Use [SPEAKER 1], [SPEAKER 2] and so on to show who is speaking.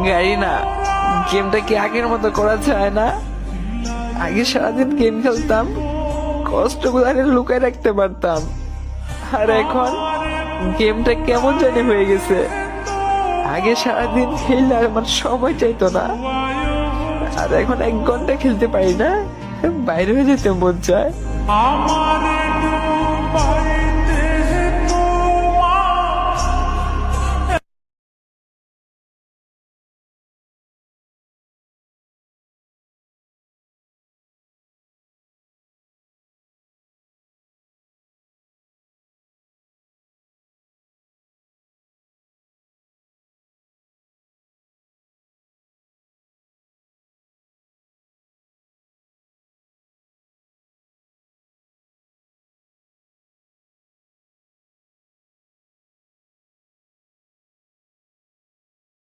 [SPEAKER 1] গাড়ি না, গেমটা কি আগের মতো করা যায় না? আগে সারাদিন গেম খেলতাম, কষ্টগুলো আগে লুকায় রাখতে পারতাম। আর এখন গেমটা কেমন জানি হয়ে গেছে। আগে সারাদিন খেললে আর আমার সময় চাইতো না, আর এখন 1 ঘন্টা খেলতে পারি না, বাইরে হয়ে যেতে মন চায়।